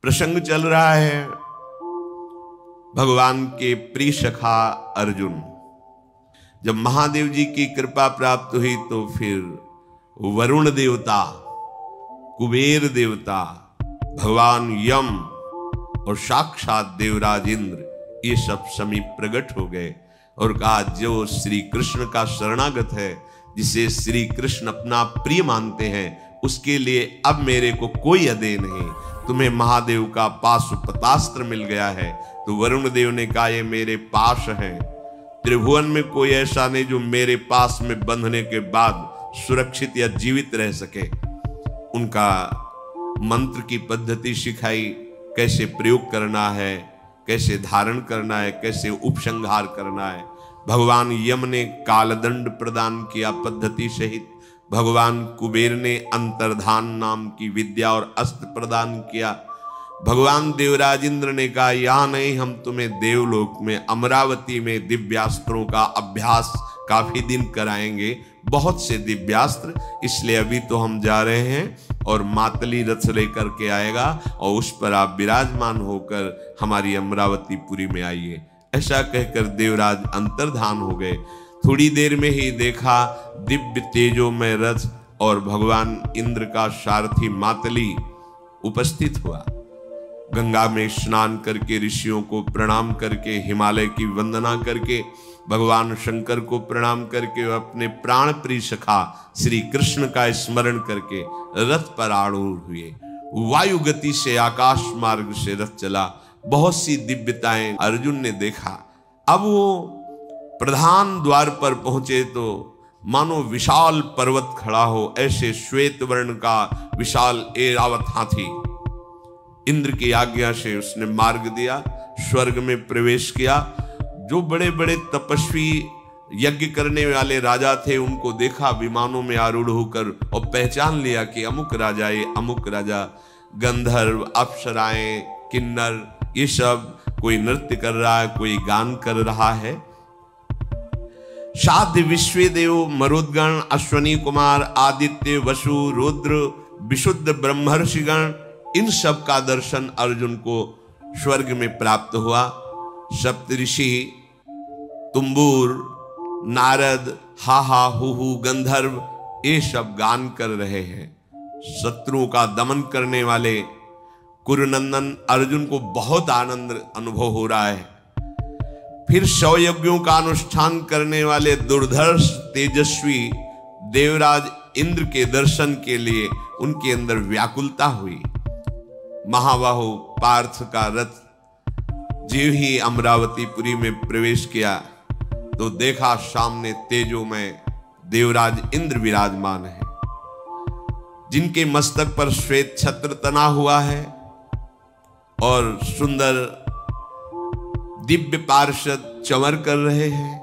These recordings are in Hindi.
प्रसंग चल रहा है। भगवान के प्रिय सखा अर्जुन, जब महादेव जी की कृपा प्राप्त हुई तो फिर वरुण देवता, कुबेर देवता, भगवान यम और साक्षात देवराज इंद्र ये सब समीप प्रकट हो गए और कहा, जो श्री कृष्ण का शरणागत है, जिसे श्री कृष्ण अपना प्रिय मानते हैं, उसके लिए अब मेरे को कोई अदे नहीं। तुम्हें महादेव का पाशुपतास्त्र मिल गया है। तो वरुण देव ने कहा, ये मेरे पास है, त्रिभुवन में कोई ऐसा नहीं जो मेरे पास में बंधने के बाद सुरक्षित या जीवित रह सके। उनका मंत्र की पद्धति सिखाई, कैसे प्रयोग करना है, कैसे धारण करना है, कैसे उपसंहार करना है। भगवान यम ने कालदंड प्रदान किया पद्धति सहित। भगवान कुबेर ने अंतर्धान नाम की विद्या और अस्त्र प्रदान किया। भगवान देवराज इंद्र ने कहा, यहां नहीं, हम तुम्हें देवलोक में अमरावती में दिव्यास्त्रों का अभ्यास काफी दिन कराएंगे, बहुत से दिव्यास्त्र, इसलिए अभी तो हम जा रहे हैं और मातली रथ लेकर के आएगा और उस पर आप विराजमान होकर हमारी अमरावतीपुरी में आइए। ऐसा कहकर देवराज अंतर्धान हो गए। थोड़ी देर में ही देखा दिव्य तेजो में रथ और भगवान इंद्र का सारथी मातली उपस्थित हुआ। गंगा में स्नान करके, ऋषियों को प्रणाम करके, हिमालय की वंदना करके, भगवान शंकर को प्रणाम करके, अपने प्राण प्रिय सखा श्री कृष्ण का स्मरण करके रथ पर आरूढ़ हुए। वायु गति से आकाश मार्ग से रथ चला। बहुत सी दिव्यताएं अर्जुन ने देखा। अब वो प्रधान द्वार पर पहुंचे तो मानो विशाल पर्वत खड़ा हो, ऐसे श्वेत वर्ण का विशाल ऐरावत हाथी। इंद्र की आज्ञा से उसने मार्ग दिया, स्वर्ग में प्रवेश किया। जो बड़े बड़े तपस्वी यज्ञ करने वाले राजा थे, उनको देखा विमानों में आरूढ़ होकर और पहचान लिया कि अमुक राजा, ये अमुक राजा। गंधर्व, अप्सराएं, किन्नर, ये सब कोई नृत्य कर रहा है, कोई गान कर रहा है। साध्य विश्वदेव, मरुद्गण, अश्वनी कुमार, आदित्य, वसु, रुद्र, विशुद्ध ब्रह्मर्षिगण, इन सब का दर्शन अर्जुन को स्वर्ग में प्राप्त हुआ। सप्तऋषि, तुम्बूर, नारद, हा हा हु हु, गंधर्व, ये सब गान कर रहे हैं। शत्रुओं का दमन करने वाले कुरुनंदन अर्जुन को बहुत आनंद अनुभव हो रहा है। फिर 100 यज्ञों का अनुष्ठान करने वाले दुर्धर्ष तेजस्वी देवराज इंद्र के दर्शन के लिए उनके अंदर व्याकुलता हुई। महाबाहु पार्थ का रथ जीव ही अमरावतीपुरी में प्रवेश किया तो देखा सामने तेजो में देवराज इंद्र विराजमान है, जिनके मस्तक पर श्वेत छत्र तना हुआ है और सुंदर दिव्य पार्षद चमर कर रहे हैं।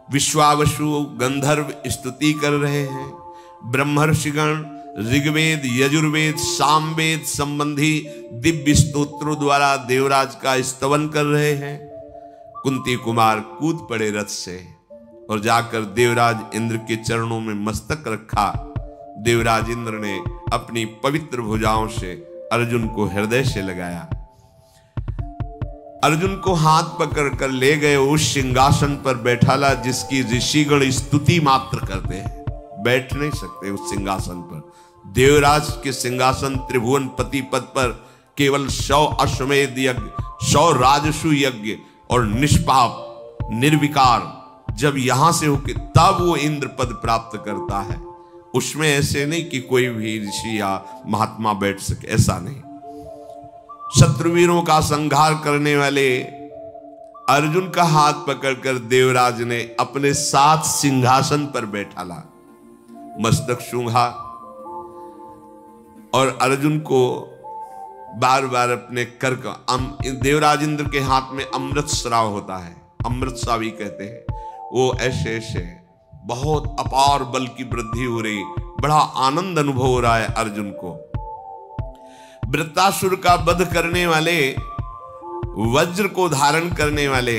विश्वावसु गंधर्व स्तुति कर रहे हैं। ब्रह्मर्षिगण ऋग्वेद, यजुर्वेद, सामवेद संबंधी दिव्य स्तोत्रों द्वारा देवराज का स्तवन कर रहे हैं। कुंती कुमार कूद पड़े रथ से और जाकर देवराज इंद्र के चरणों में मस्तक रखा। देवराज इंद्र ने अपनी पवित्र भुजाओं से अर्जुन को हृदय से लगाया। अर्जुन को हाथ पकड़ कर ले गए, उस सिंहासन पर बैठाला जिसकी ऋषिगण स्तुति मात्र करते हैं। बैठ नहीं सकते उस सिंहासन पर। देवराज के सिंहासन त्रिभुवन पति पद पर केवल 100 अश्वमेध यज्ञ, 100 राजसु यज्ञ और निष्पाप निर्विकार जब यहां से होके तब वो इंद्र पद प्राप्त करता है। उसमें ऐसे नहीं कि कोई भी ऋषि या महात्मा बैठ सके, ऐसा नहीं। शत्रुवीरों का संहार करने वाले अर्जुन का हाथ पकड़कर देवराज ने अपने साथ सिंहासन पर बैठाला, मस्तक सूंघा और अर्जुन को बार बार अपने कर का देवराज इंद्र के हाथ में अमृत स्राव होता है, अमृत सावी कहते हैं। वो ऐसे ऐसे बहुत अपार बल की वृद्धि हो रही, बड़ा आनंद अनुभव हो रहा है अर्जुन को। वृत्तासुर का वध करने वाले, वज्र को धारण करने वाले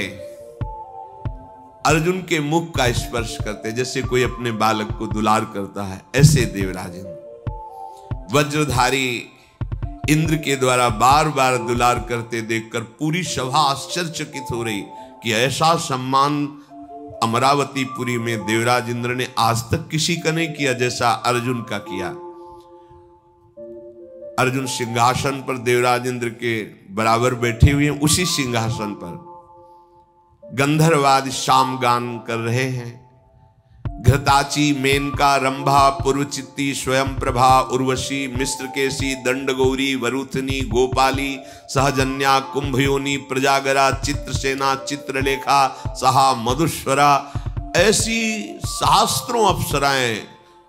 अर्जुन के मुख का स्पर्श करते, जैसे कोई अपने बालक को दुलार करता है, ऐसे देवराज इंद्र वज्रधारी इंद्र के द्वारा बार बार दुलार करते देखकर पूरी सभा आश्चर्यचकित हो रही कि ऐसा सम्मान अमरावतीपुरी में देवराज इंद्र ने आज तक किसी का नहीं किया जैसा अर्जुन का किया। अर्जुन सिंहासन पर देवराज इंद्र के बराबर बैठे हुए हैं। उसी सिंहासन पर गंधर्वाद सामगान कर रहे हैं। घृताची, मेनका, रंभा, पूर्वचित्ती, स्वयं प्रभा, उर्वशी, मिश्रकेशी, दंडगौरी, वरुथनी, गोपाली, सहजन्या, कुंभयोनी, प्रजागरा, चित्रसेना, चित्रलेखा, सहा, मधुश्वरा, ऐसी सहस्त्रों अप्सराएं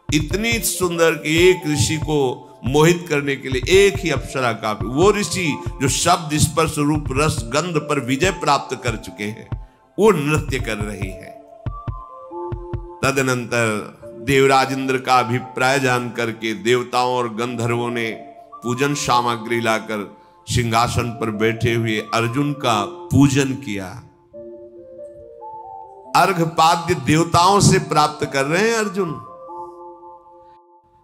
इतनी सुंदर कि एक ऋषि को मोहित करने के लिए एक ही अप्सरा काफी। वो ऋषि जो शब्द, स्पर्श, रूप, रस, गंध पर विजय प्राप्त कर चुके हैं, वो नृत्य कर रही है। तदनंतर देवराज इंद्र का अभिप्राय जान करके देवताओं और गंधर्वों ने पूजन सामग्री लाकर सिंहासन पर बैठे हुए अर्जुन का पूजन किया। अर्घपाद्य देवताओं से प्राप्त कर रहे हैं अर्जुन।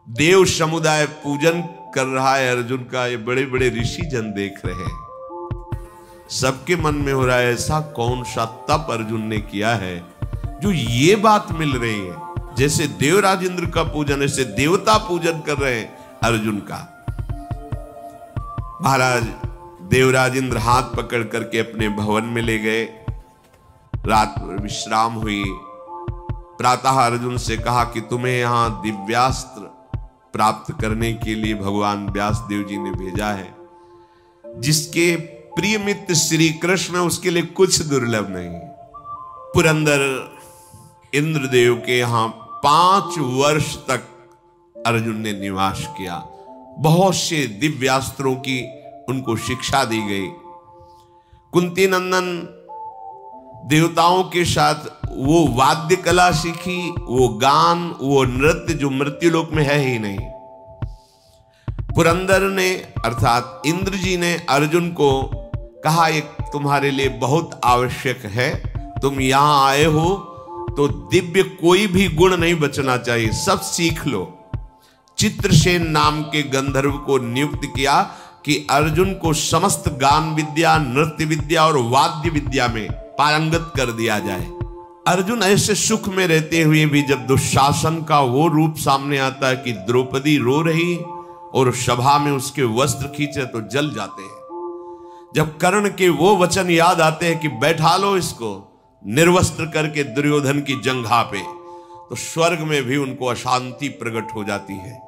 देव समुदाय पूजन कर रहा है अर्जुन का, ये बड़े बड़े ऋषि जन देख रहे हैं। सबके मन में हो रहा है ऐसा कौन सा तप अर्जुन ने किया है जो ये बात मिल रही है। जैसे देवराज इंद्र का पूजन, ऐसे देवता पूजन कर रहे हैं अर्जुन का। महाराज देवराज इंद्र हाथ पकड़ करके अपने भवन में ले गए। रात विश्राम हुई। प्रातः अर्जुन से कहा कि तुम्हें यहां दिव्यास्त्र प्राप्त करने के लिए भगवान व्यास देव जी ने भेजा है। जिसके प्रिय मित्र श्री कृष्ण, उसके लिए कुछ दुर्लभ नहीं। पुरंदर इंद्रदेव के यहां 5 वर्ष तक अर्जुन ने निवास किया। बहुत से दिव्यास्त्रों की उनको शिक्षा दी गई। कुंती नंदन देवताओं के साथ वो वाद्य कला सीखी, वो गान, वो नृत्य जो मृत्युलोक में है ही नहीं। पुरंदर ने अर्थात इंद्र जी ने अर्जुन को कहा, ये तुम्हारे लिए बहुत आवश्यक है। तुम यहां आए हो तो दिव्य कोई भी गुण नहीं बचना चाहिए, सब सीख लो। चित्रसेन नाम के गंधर्व को नियुक्त किया कि अर्जुन को समस्त गान विद्या, नृत्य विद्या और वाद्य विद्या में पारंगत कर दिया जाए। अर्जुन ऐसे सुख में रहते हुए भी जब दुशासन का वो रूप सामने आता है कि द्रौपदी रो रही और सभा में उसके वस्त्र खींचे तो जल जाते हैं। जब कर्ण के वो वचन याद आते हैं कि बैठा लो इसको निर्वस्त्र करके दुर्योधन की जंघा पे, तो स्वर्ग में भी उनको अशांति प्रकट हो जाती है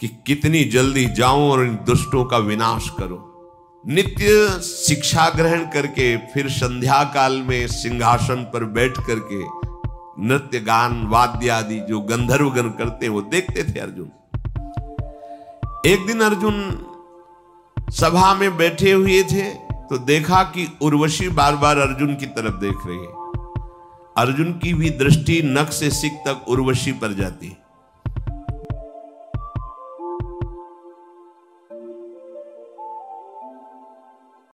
कि कितनी जल्दी जाऊं और इन दुष्टों का विनाश करो। नित्य शिक्षा ग्रहण करके फिर संध्या काल में सिंहासन पर बैठ करके नृत्य, गान, वाद्य आदि जो गंधर्वगण करते वो देखते थे अर्जुन। एक दिन अर्जुन सभा में बैठे हुए थे तो देखा कि उर्वशी बार बार अर्जुन की तरफ देख रही है। अर्जुन की भी दृष्टि नख से सिक तक उर्वशी पर जाती।